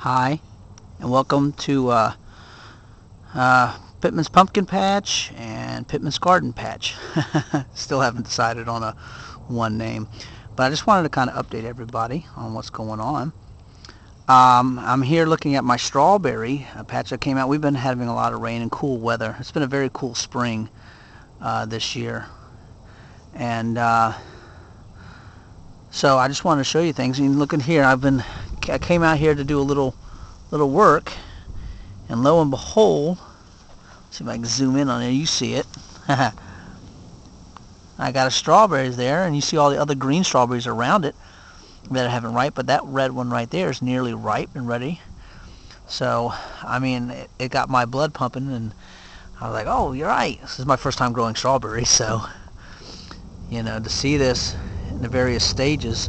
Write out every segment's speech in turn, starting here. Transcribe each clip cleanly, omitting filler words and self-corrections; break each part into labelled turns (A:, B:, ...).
A: Hi, and welcome to Pittman's Pumpkin Patch and Pittman's Garden Patch. Still haven't decided on one name, but I just wanted to kind of update everybody on what's going on. I'm here looking at my strawberry patch that came out. We've been having a lot of rain and cool weather. It's been a very cool spring this year, and so I just wanted to show you things. And look in here, I came out here to do a little work, and lo and behold, see if I can zoom in on it. You see it. I got a strawberries there, and you see all the other green strawberries around it that I haven't ripe, but that red one right there is nearly ripe and ready. So I mean, it got my blood pumping, and I was like, oh, you're right, this is my first time growing strawberries. So to see this in the various stages,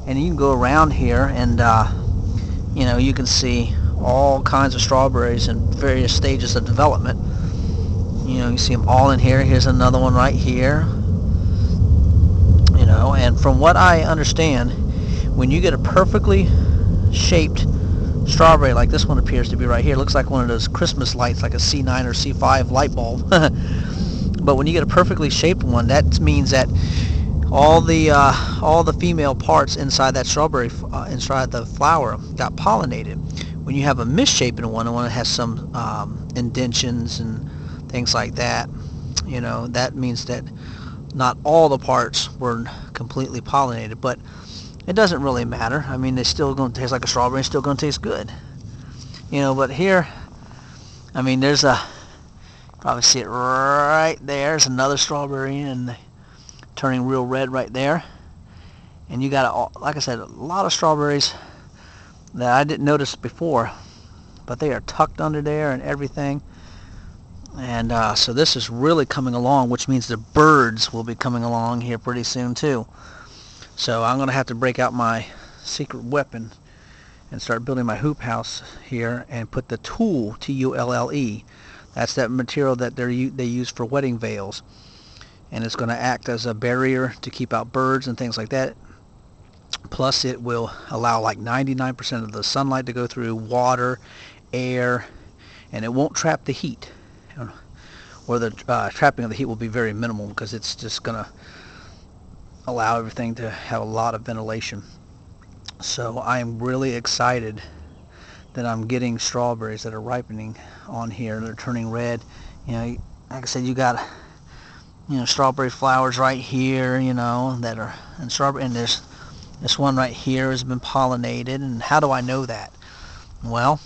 A: and you can go around here and you can see all kinds of strawberries in various stages of development. You see them all in here. Here's another one right here. And from what I understand, when you get a perfectly shaped strawberry like this one appears to be right here, it looks like one of those Christmas lights, like a C9 or C5 light bulb. But when you get a perfectly shaped one, that means that all the female parts inside that strawberry, inside the flower, got pollinated. When you have a misshapen one that has some indentions and things like that, that means that not all the parts were completely pollinated. But it doesn't really matter. I mean, they're still going to taste like a strawberry, still going to taste good. But here, I mean, there's probably see it right there. There's another strawberry, and turning real red right there. And you got, like I said, a lot of strawberries that I didn't notice before, but they are tucked under there and everything. And so this is really coming along, which means the birds will be coming along here pretty soon too. So I'm going to have to break out my secret weapon and start building my hoop house here and put the tulle, T-U-L-L-E. That's that material that they use for wedding veils. And it's going to act as a barrier to keep out birds and things like that. Plus it will allow like 99% of the sunlight to go through, water, air, and it won't trap the heat. Or the trapping of the heat will be very minimal, because it's just going to allow everything to have a lot of ventilation. So I am really excited that I'm getting strawberries that are ripening on here. They're turning red. Like I said, you got strawberry flowers right here, that are in strawberry, and there's this one right here has been pollinated. And how do I know that? Well,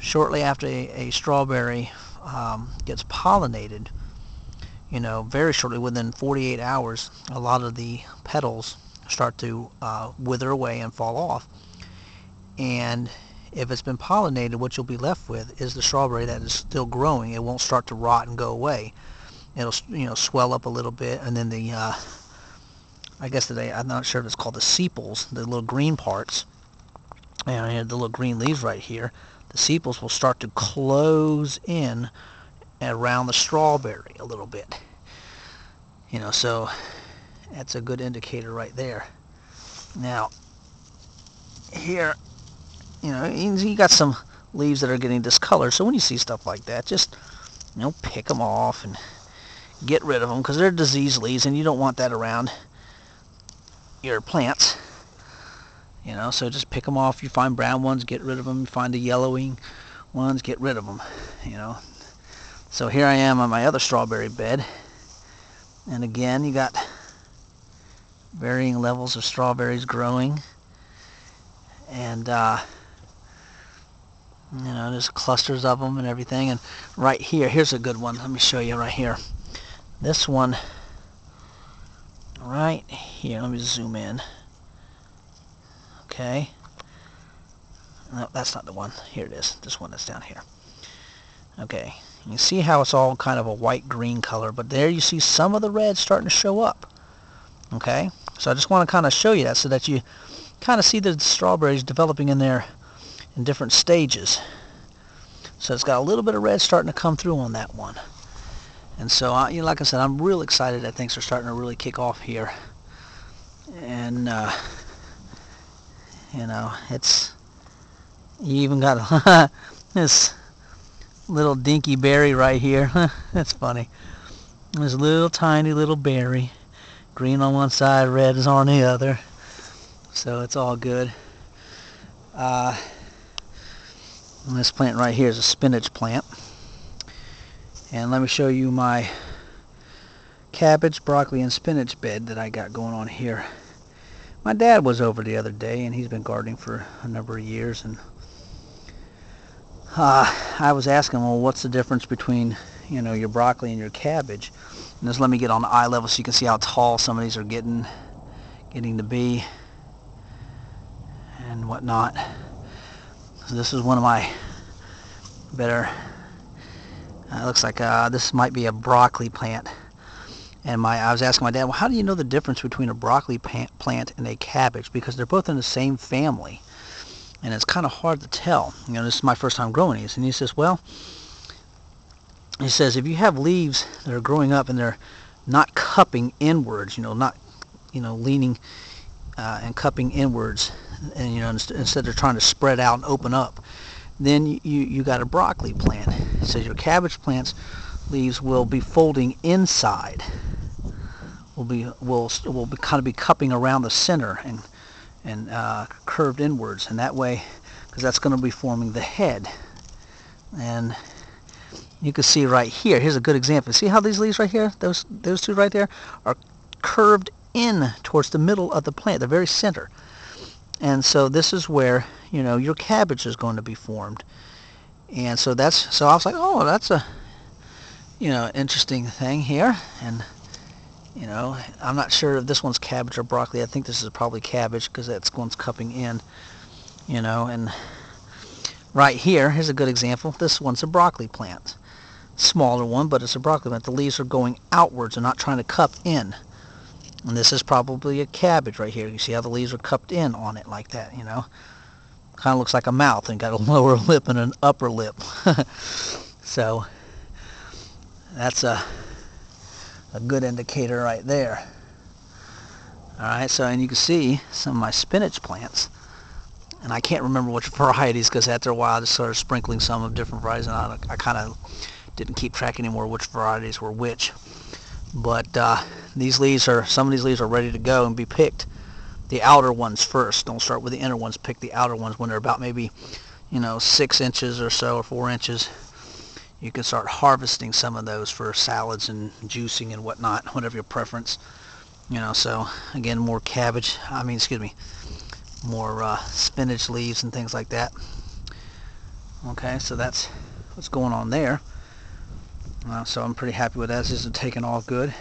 A: shortly after a strawberry gets pollinated, very shortly, within 48 hours, a lot of the petals start to wither away and fall off. And if it's been pollinated, what you'll be left with is the strawberry that is still growing. It won't start to rot and go away. It'll swell up a little bit, and then the I guess today, I'm not sure if it's called the sepals, the little green parts, and the little green leaves right here, the sepals will start to close in around the strawberry a little bit. So that's a good indicator right there. Now here, you got some leaves that are getting discolored. So when you see stuff like that, just pick them off and get rid of them, because they're disease leaves, and you don't want that around your plants. So just pick them off. You find brown ones, get rid of them. You find the yellowing ones, get rid of them. So here I am on my other strawberry bed, and again, you got varying levels of strawberries growing, and there's clusters of them and everything. And right here, here's a good one. Let me show you right here. This one right here, let me zoom in. Okay, no, that's not the one. Here it is, this one that's down here. Okay, you see how it's all kind of a white green color, but there you see some of the red starting to show up. Okay, so I just want to kind of show you that, so that you kind of see the strawberries developing in there in different stages. So it's got a little bit of red starting to come through on that one. And so like I said, I'm real excited that things are starting to really kick off here. And it's You even got this little dinky berry right here. That's funny. There's a little tiny little berry. Green on one side, red is on the other. So it's all good. And this plant right here is a spinach plant. And let me show you my cabbage, broccoli, and spinach bed that I got going on here. My dad was over the other day, and he's been gardening for a number of years, and I was asking him, well, what's the difference between, your broccoli and your cabbage? And just let me get on the eye level so you can see how tall some of these are getting to be and whatnot. So this is one of my better, looks like this might be a broccoli plant. And I was asking my dad, well, how do you know the difference between a broccoli plant and a cabbage? Because they're both in the same family. And it's kind of hard to tell. This is my first time growing these. And he says, well, if you have leaves that are growing up and they're not cupping inwards, not, leaning and cupping inwards, and, instead of trying to spread out and open up, then you got a broccoli plant. It says your cabbage plant's leaves will be folding inside. Will kind of be cupping around the center and curved inwards, and that way, because that's going to be forming the head. And you can see right here, here's a good example. See how these leaves right here, those two right there, are curved in towards the middle of the plant, the very center. And so this is where, your cabbage is going to be formed. And so I was like, oh, that's a, interesting thing here. And I'm not sure if this one's cabbage or broccoli. I think this is probably cabbage because that one's cupping in, and right here's a good example. This one's a broccoli plant. Smaller one, but it's a broccoli plant. The leaves are going outwards and not trying to cup in. And this is probably a cabbage right here. You see how the leaves are cupped in on it like that, Kind of looks like a mouth and got a lower lip and an upper lip. So that's a good indicator right there. Alright, so and you can see some of my spinach plants, and I can't remember which varieties because after a while I just started sprinkling some of different varieties, and I kind of didn't keep track anymore which varieties were which. But some of these leaves are ready to go and be picked. The outer ones first. Don't start with the inner ones. Pick the outer ones when they're about maybe 6 inches or so, or 4 inches. You can start harvesting some of those for salads and juicing and whatnot, whatever your preference. So again, more more spinach leaves and things like that. Okay, so that's what's going on there. So I'm pretty happy with that. This is taking off good.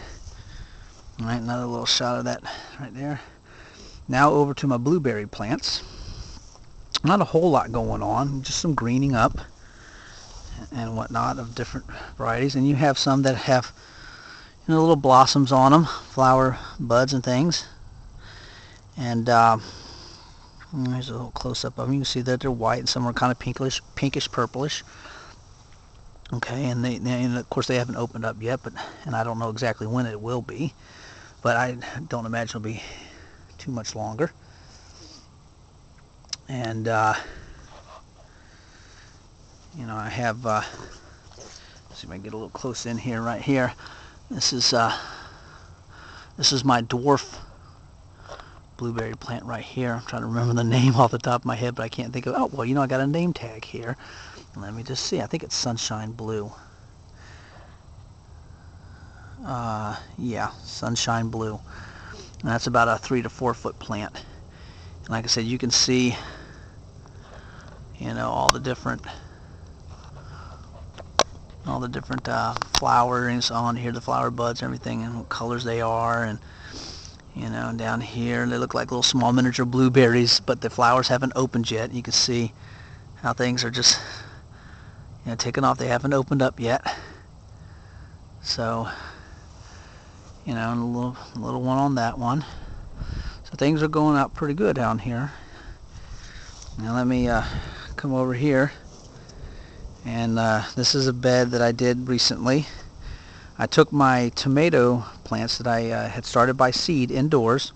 A: All right, another little shot of that right there. Now over to my blueberry plants. Not a whole lot going on, just some greening up and whatnot of different varieties. And you have some that have little blossoms on them, flower buds and things. And there's a little close-up of them. You can see that they're white, and some are kind of pinkish purplish. Okay, and of course they haven't opened up yet, and I don't know exactly when it will be, but I don't imagine it'll be too much longer. And I have let's see if I can get a little close in here. Right here, this is my dwarf blueberry plant right here. I'm trying to remember the name off the top of my head, but I can't think of. Oh well, I got a name tag here. Let me just see. I think it's Sunshine Blue. Yeah, Sunshine Blue. And that's about a 3 to 4 foot plant. And like I said, you can see, all the different flowerings on here, the flower buds, everything, and what colors they are, and and down here they look like little small miniature blueberries, but the flowers haven't opened yet. You can see how things are just taken off. They haven't opened up yet. So, and a little one on that one. So things are going out pretty good down here. Now let me come over here. And this is a bed that I did recently. I took my tomato plants that I had started by seed indoors,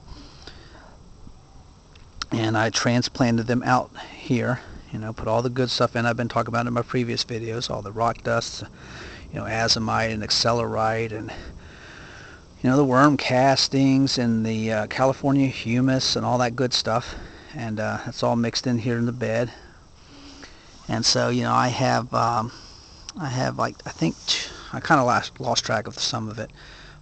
A: and I transplanted them out here You know, put all the good stuff in. I've been talking about it in my previous videos, all the rock dusts, you know, azomite and accelerite, and you know, the worm castings and the California humus and all that good stuff. And it's all mixed in here in the bed. And so, you know, I have like, I think I kind of lost track of some of it.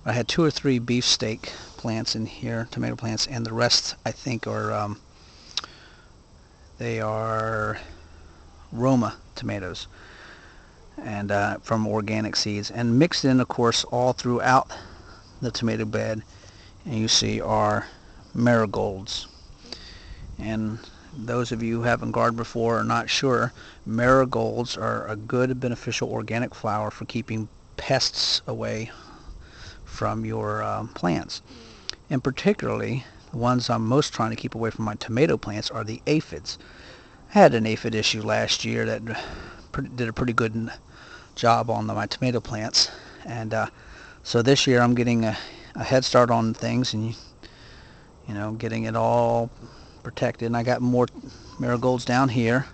A: But I had 2 or 3 beefsteak plants in here, tomato plants, and the rest I think are they are Roma tomatoes, and from organic seeds, and mixed in, of course, all throughout the tomato bed. And you see are marigolds. And those of you who haven't gardened before are not sure, marigolds are a good beneficial organic flower for keeping pests away from your plants. And particularly, the ones I'm most trying to keep away from my tomato plants are the aphids. I had an aphid issue last year that did a pretty good job on my tomato plants. And so this year I'm getting a head start on things, and you know, getting it all protected. And I got more marigolds down here,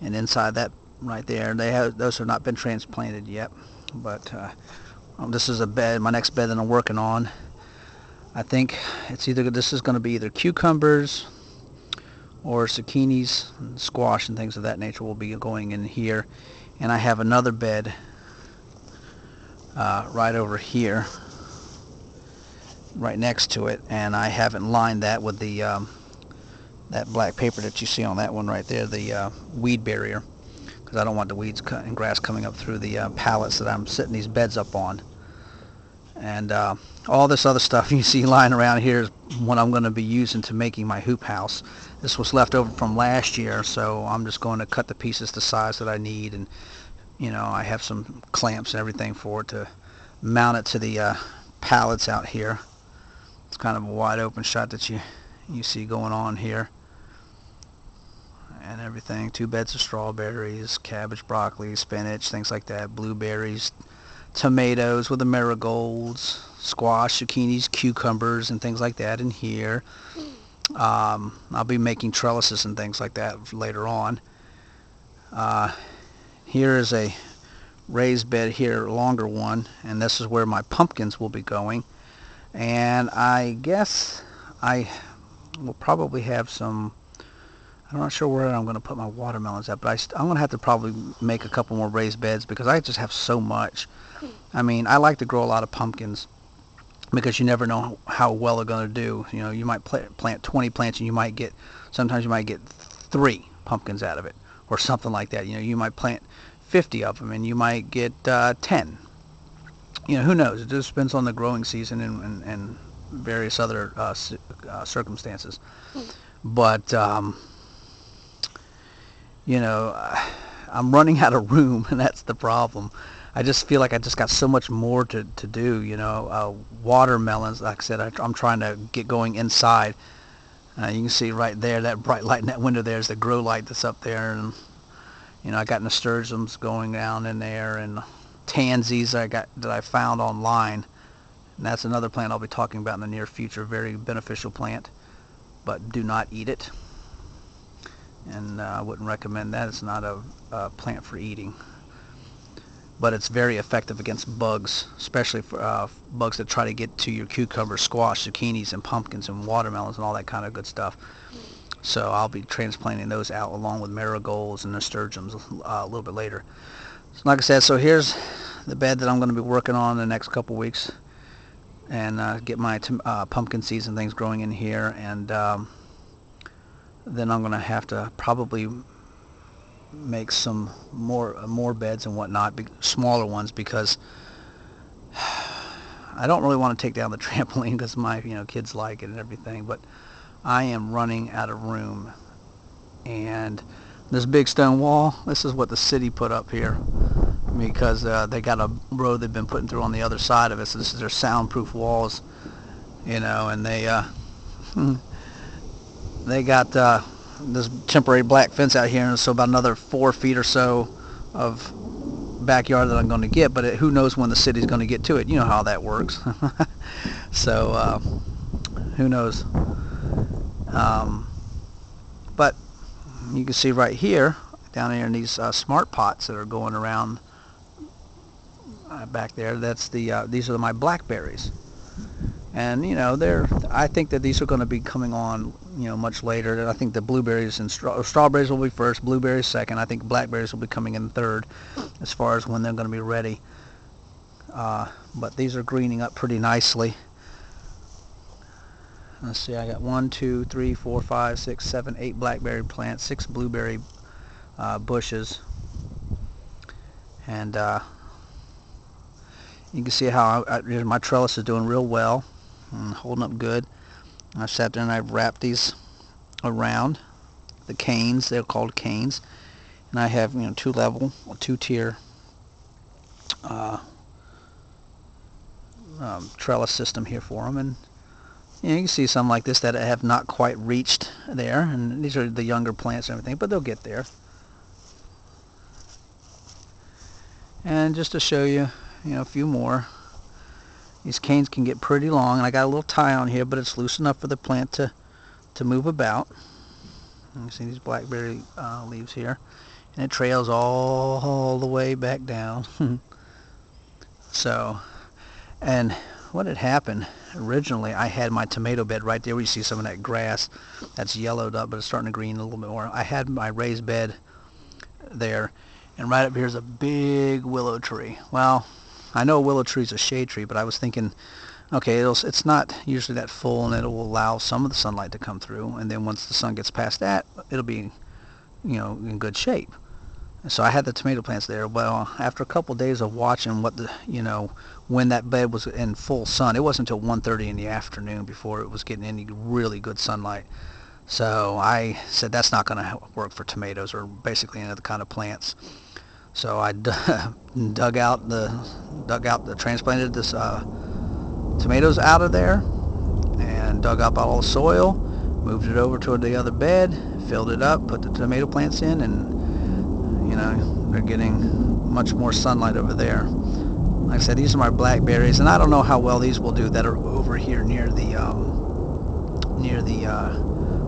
A: and inside that right there, those have not been transplanted yet. But this is a bed, my next bed that I'm working on. I think this is going to be either cucumbers or zucchinis and squash and things of that nature will be going in here. And I have another bed right over here, right next to it, and I haven't lined that with the that black paper that you see on that one right there, the weed barrier, because I don't want the weeds and grass coming up through the pallets that I'm setting these beds up on. And all this other stuff you see lying around here is what I'm going to be using to making my hoop house. This was left over from last year, so I'm just going to cut the pieces the size that I need, and you know, I have some clamps and everything for it to mount it to the pallets out here. It's kind of a wide open shot that you see going on here, and everything. 2 beds of strawberries, cabbage, broccoli, spinach, things like that, blueberries, tomatoes with the marigolds, squash, zucchinis, cucumbers, and things like that in here. I'll be making trellises and things like that later on. Here is a raised bed here, a longer one, and this is where my pumpkins will be going. And I guess I will probably have some, I'm not sure where I'm going to put my watermelons at, but I'm going to have to probably make a couple more raised beds because I just have so much. I mean, I like to grow a lot of pumpkins because you never know how well they're going to do. You know, you might plant 20 plants and sometimes you might get 3 pumpkins out of it or something like that. You know, you might plant 50 of them and you might get 10. You know, who knows? It just depends on the growing season and various other circumstances. But you know, I'm running out of room, and that's the problem. I just feel like I just got so much more to do. You know, watermelons, like I said, I'm trying to get going inside. You can see right there, that bright light in that window there is the grow light that's up there. And you know, I got nasturtiums going down in there, and tansies that I found online. And that's another plant I'll be talking about in the near future. Very beneficial plant, but do not eat it. And I wouldn't recommend that. It's not a plant for eating. But it's very effective against bugs, especially for bugs that try to get to your cucumbers, squash, zucchinis, and pumpkins, and watermelons, and all that kind of good stuff. So I'll be transplanting those out along with marigolds and nasturtiums a little bit later. So like I said, so here's the bed that I'm going to be working on the next couple weeks, and get my pumpkin seeds and things growing in here. And then I'm going to have to probably make some more beds and whatnot, smaller ones, because I don't really want to take down the trampoline because my kids like it and everything, but I am running out of room. And this big stone wall, this is what the city put up here, because they got a road they've been putting through on the other side of it, so this is their soundproof walls, and they got this temporary black fence out here, and so about another 4 feet or so of backyard that I'm going to get, but who knows when the city's going to get to it. You know how that works. So who knows. But you can see right here, down here in these smart pots that are going around back there, that's the these are my blackberries. And I think that these are going to be coming on, much later. I think the blueberries and strawberries will be first, blueberries second. I think blackberries will be coming in third, as far as when they're going to be ready. But these are greening up pretty nicely. Let's see, I got 1, 2, 3, 4, 5, 6, 7, 8 blackberry plants, 6 blueberry bushes, and you can see how my trellis is doing real well. Holding up good. I sat there and I've wrapped these around the canes. They're called canes, and I have 2-tier trellis system here for them. And you can see some like this that have not quite reached there, and these are the younger plants and everything, but they'll get there. And just to show you, a few more. These canes can get pretty long, and I got a little tie on here, but it's loose enough for the plant to move about. You can see these blackberry leaves here, and it trails all the way back down. So, and what had happened originally, I had my tomato bed right there where you see some of that grass that's yellowed up, but it's starting to green a little bit more. I had my raised bed there, and right up here is a big willow tree. Well, I know a willow tree is a shade tree, but I was thinking, okay, it's not usually that full, and it will allow some of the sunlight to come through, and then once the sun gets past that, it'll be, in good shape. And so I had the tomato plants there. Well, after a couple of days of watching when that bed was in full sun, it wasn't until 1:30 in the afternoon before it was getting any really good sunlight. So I said that's not going to work for tomatoes, or basically any other kind of plants. So I transplanted this tomatoes out of there, and dug up all the soil, moved it over to the other bed, filled it up, put the tomato plants in, and they're getting much more sunlight over there. Like I said, these are my blackberries, and I don't know how well these will do that are over here near the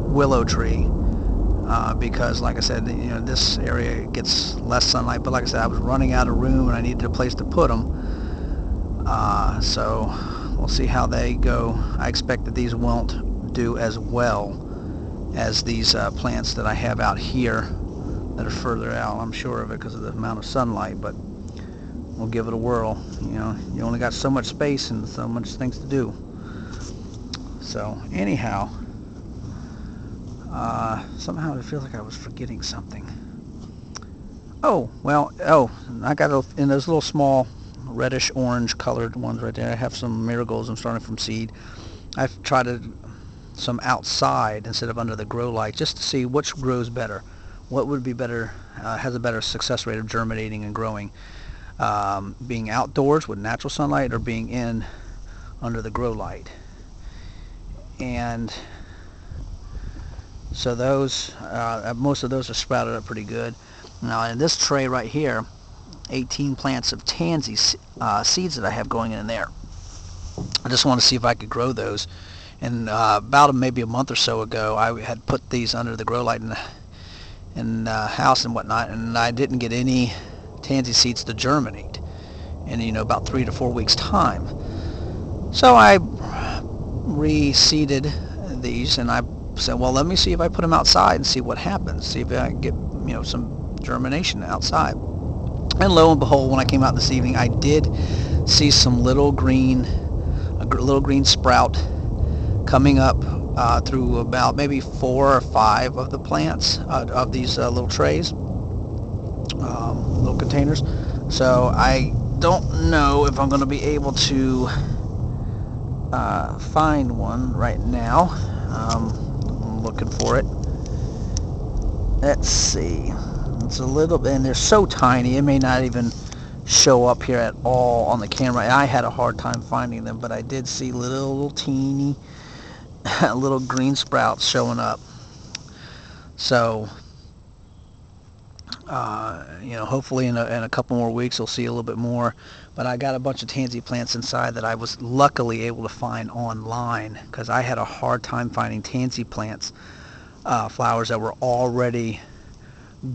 A: willow tree. Because, like I said, this area gets less sunlight. But like I said, I was running out of room, and I needed a place to put them. So we'll see how they go. I expect that these won't do as well as these plants that I have out here that are further out. I'm sure of it because of the amount of sunlight, but we'll give it a whirl. You only got so much space and so much things to do. So anyhow, somehow it feels like I was forgetting something. I got in those little small reddish orange colored ones right there. I have some marigolds I'm starting from seed. I've tried some outside instead of under the grow light, just to see which grows better. What would be better, has a better success rate of germinating and growing, being outdoors with natural sunlight or being in under the grow light. And so those, most of those are sprouted up pretty good. Now in this tray right here, 18 plants of tansy seeds that I have going in there. I just want to see if I could grow those. And about maybe a month or so ago, I had put these under the grow light in the house and whatnot, and I didn't get any tansy seeds to germinate in about 3 to 4 weeks time. So I reseeded these, and I said, well, let me see if I put them outside and see what happens, see if I can get some germination outside. And lo and behold, when I came out this evening, I did see some little green sprout coming up through about maybe 4 or 5 of the plants of these little trays, little containers. So I don't know if I'm going to be able to find one right now. I'm looking for it. Let's see. It's a little bit, and they're so tiny, it may not even show up here at all on the camera. I had a hard time finding them, but I did see little teeny little green sprouts showing up. So hopefully in a couple more weeks we'll see a little bit more. But I got a bunch of tansy plants inside that I was luckily able to find online, because I had a hard time finding tansy plants flowers that were already grown.